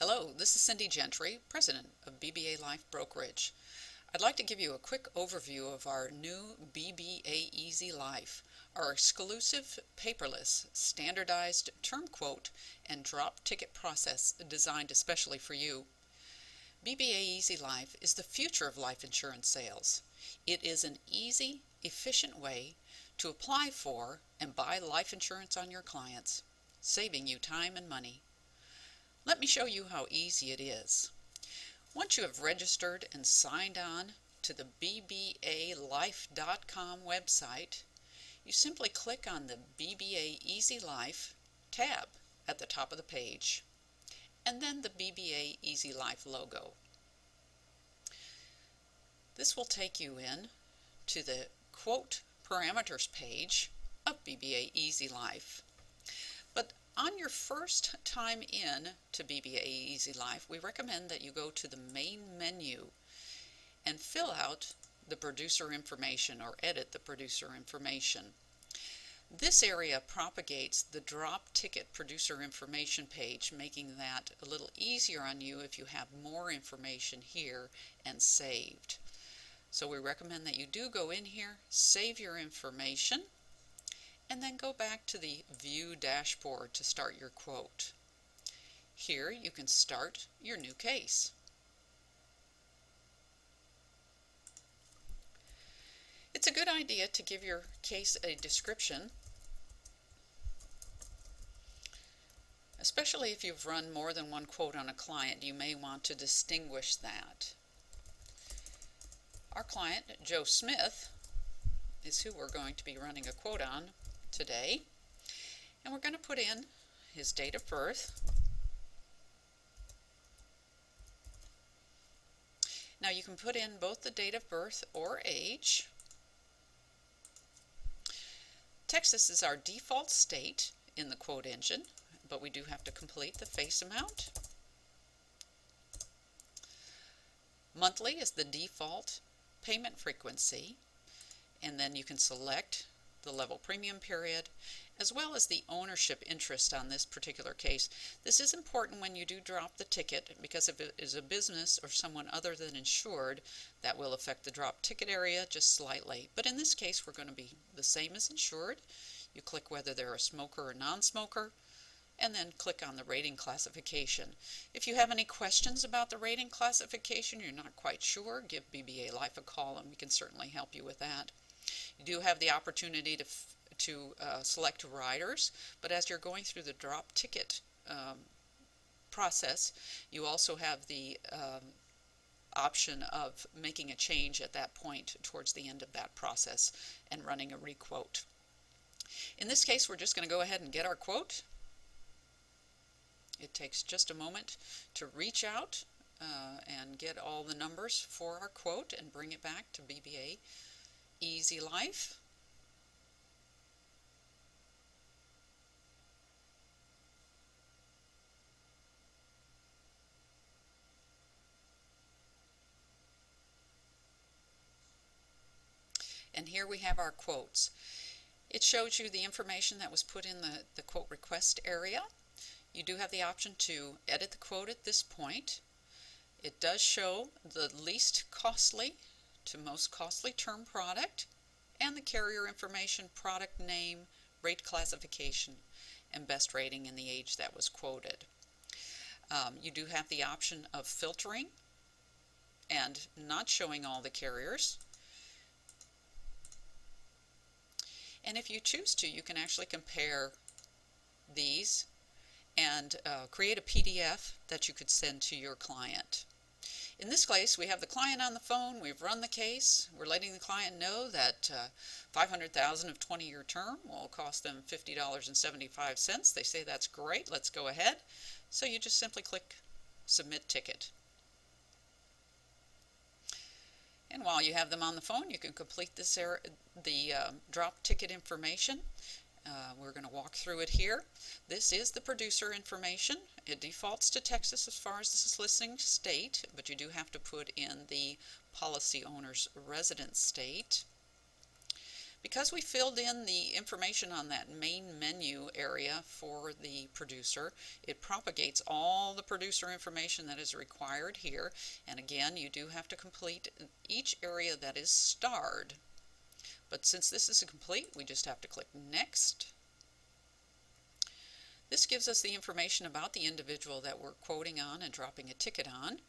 Hello, this is Cindy Gentry, President of BBA Life Brokerage. I'd like to give you a quick overview of our new BBA EZLife, our exclusive paperless, standardized term quote and drop ticket process designed especially for you. BBA EZLife is the future of life insurance sales. It is an easy, efficient way to apply for and buy life insurance on your clients, saving you time and money. Let me show you how easy it is. Once you have registered and signed on to the BBALife.com website, you simply click on the BBA EZLife tab at the top of the page, and then the BBA EZLife logo. This will take you in to the quote parameters page of BBA EZLife. But on your first time in to BBA EZLife, we recommend that you go to the main menu and fill out the producer information or edit the producer information. This area propagates the drop ticket producer information page, making that a little easier on you if you have more information here and saved. So we recommend that you do go in here, save your information, and then go back to the View dashboard to start your quote. Here you can start your new case. It's a good idea to give your case a description, especially if you've run more than one quote on a client. You may want to distinguish that. Our client, Joe Smith, is who we're going to be running a quote on today, and we're going to put in his date of birth. Now you can put in both the date of birth or age. Texas is our default state in the quote engine, but we do have to complete the face amount. Monthly is the default payment frequency, and then you can select the level premium period as well as the ownership interest on this particular case. This is important when you do drop the ticket, because if it is a business or someone other than insured, that will affect the drop ticket area just slightly. But in this case, we're going to be the same as insured. You click whether they're a smoker or non-smoker, and then click on the rating classification. If you have any questions about the rating classification, you're not quite sure, give BBA Life a call and we can certainly help you with that. You do have the opportunity to select riders, but as you're going through the drop ticket process, you also have the option of making a change at that point towards the end of that process and running a requote. In this case, we're just going to go ahead and get our quote. It takes just a moment to reach out and get all the numbers for our quote and bring it back to BBA EZLife. And here we have our quotes. It shows you the information that was put in the quote request area. You do have the option to edit the quote at this point. It does show the least costly to most costly term product and the carrier information, product name, rate classification, and best rating in the age that was quoted. You do have the option of filtering and not showing all the carriers. And if you choose to, you can actually compare these and create a PDF that you could send to your client. In this case, we have the client on the phone, we've run the case, we're letting the client know that $500,000 of 20-year term will cost them $50.75. They say that's great, let's go ahead. So you just simply click Submit Ticket. And while you have them on the phone, you can complete this the drop ticket information. We're going to walk through it here. This is the producer information. It defaults to Texas as far as this is listing state, but you do have to put in the policy owner's residence state. Because we filled in the information on that main menu area for the producer, it propagates all the producer information that is required here. And again, you do have to complete each area that is starred. But since this is complete, we just have to click Next. This gives us the information about the individual that we're quoting on and dropping a ticket on.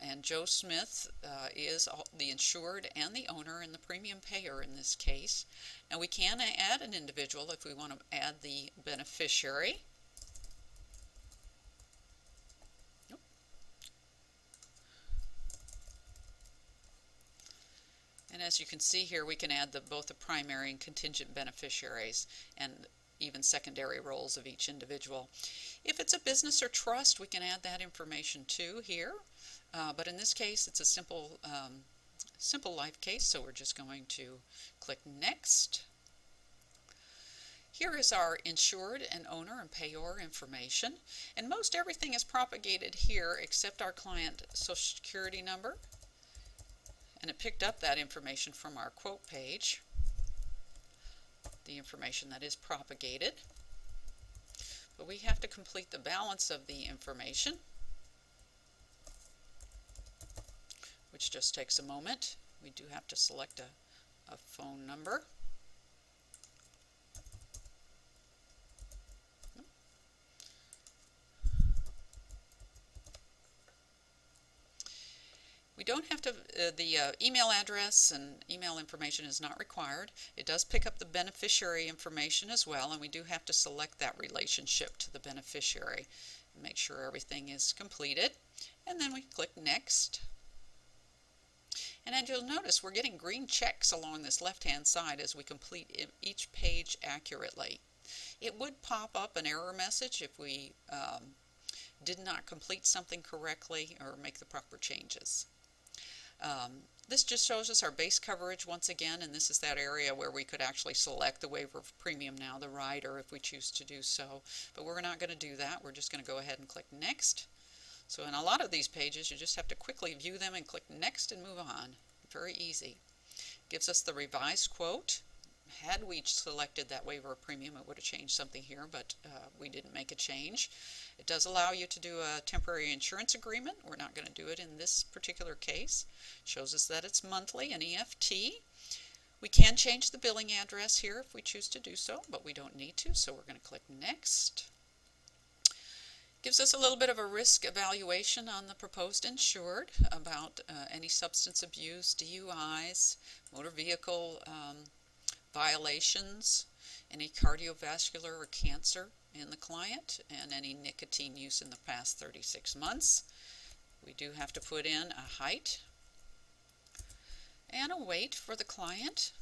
And Joe Smith is the insured and the owner and the premium payer in this case. Now we can add an individual if we want to add the beneficiary. Nope. And as you can see here, we can add both the primary and contingent beneficiaries and even secondary roles of each individual. If it's a business or trust, we can add that information too here. But in this case, it's a simple life case, so we're just going to click Next. Here is our insured and owner and payor information, and most everything is propagated here except our client Social Security number, and it picked up that information from our quote page, the information that is propagated. But we have to complete the balance of the information, which just takes a moment. We do have to select a phone number. We don't have to, the email address and email information is not required. It does pick up the beneficiary information as well, and we do have to select that relationship to the beneficiary and make sure everything is completed. And then we click Next. And as you'll notice, we're getting green checks along this left-hand side as we complete each page accurately. It would pop up an error message if we did not complete something correctly or make the proper changes. This just shows us our base coverage once again, and this is that area where we could actually select the waiver of premium now, the rider, if we choose to do so. But we're not going to do that. We're just going to go ahead and click Next. So in a lot of these pages, you just have to quickly view them and click Next and move on. Very easy. Gives us the revised quote. Had we selected that waiver of premium, it would have changed something here, but we didn't make a change. It does allow you to do a temporary insurance agreement. We're not going to do it in this particular case. Shows us that it's monthly, an EFT. We can change the billing address here if we choose to do so, but we don't need to, so we're going to click Next. Gives us a little bit of a risk evaluation on the proposed insured about any substance abuse, DUIs, motor vehicle violations, any cardiovascular or cancer in the client, and any nicotine use in the past 36 months. We do have to put in a height and a weight for the client,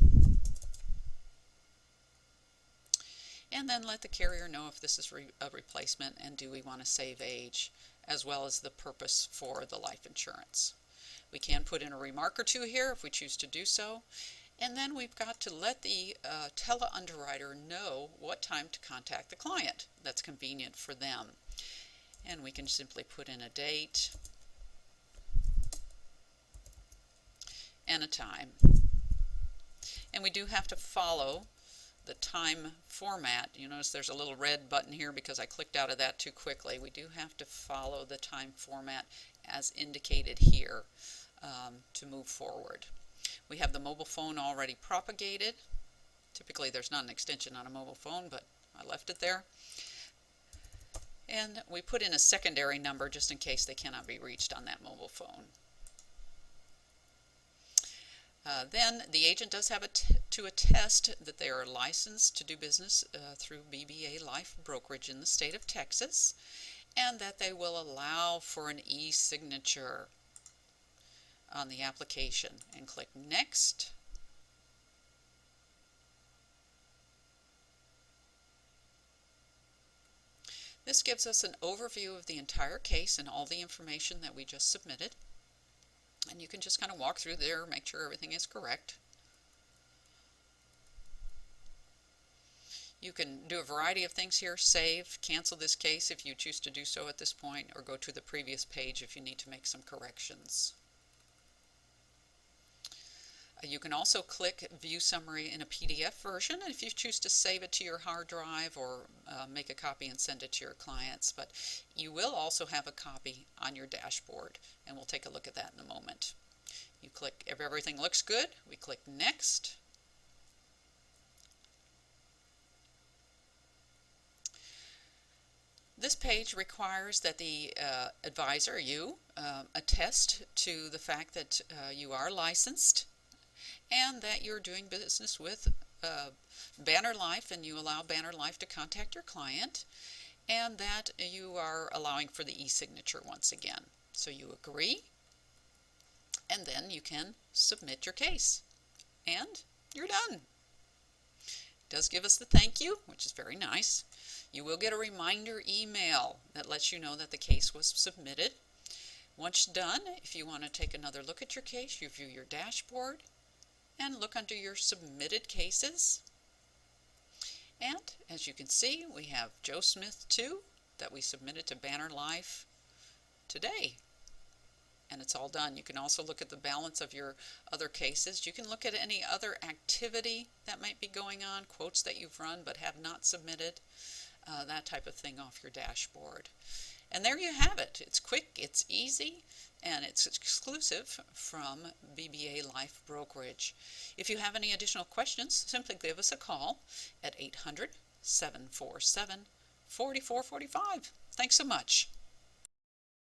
and then let the carrier know if this is a replacement and do we want to save age, as well as the purpose for the life insurance. We can put in a remark or two here if we choose to do so, and then we've got to let the tele-underwriter know what time to contact the client that's convenient for them. And we can simply put in a date and a time. And we do have to follow the time format. You notice there's a little red button here because I clicked out of that too quickly. We do have to follow the time format as indicated here to move forward. We have the mobile phone already propagated. Typically there's not an extension on a mobile phone, but I left it there. And we put in a secondary number just in case they cannot be reached on that mobile phone. Then the agent does have to attest that they are licensed to do business through BBA Life Brokerage in the state of Texas, and that they will allow for an e-signature on the application, and click Next. This gives us an overview of the entire case and all the information that we just submitted. And you can just kind of walk through there, make sure everything is correct. You can do a variety of things here, save, cancel this case if you choose to do so at this point, or go to the previous page if you need to make some corrections. You can also click View Summary in a PDF version if you choose to save it to your hard drive or make a copy and send it to your clients. But you will also have a copy on your dashboard, and we'll take a look at that in a moment. You click, if everything looks good, we click Next. This page requires that the advisor, you, attest to the fact that you are licensed and that you're doing business with Banner Life and you allow Banner Life to contact your client, and that you are allowing for the e-signature once again. So you agree, and then you can submit your case, and you're done. It does give us the thank you, which is very nice. You will get a reminder email that lets you know that the case was submitted. Once done, if you want to take another look at your case, you view your dashboard and look under your submitted cases. And as you can see, we have Joe Smith 2 that we submitted to Banner Life today. And it's all done. You can also look at the balance of your other cases. You can look at any other activity that might be going on, quotes that you've run but have not submitted, that type of thing off your dashboard. And there you have it. It's quick, it's easy, and it's exclusive from BBA Life Brokerage. If you have any additional questions, simply give us a call at 800-747-4445. Thanks so much.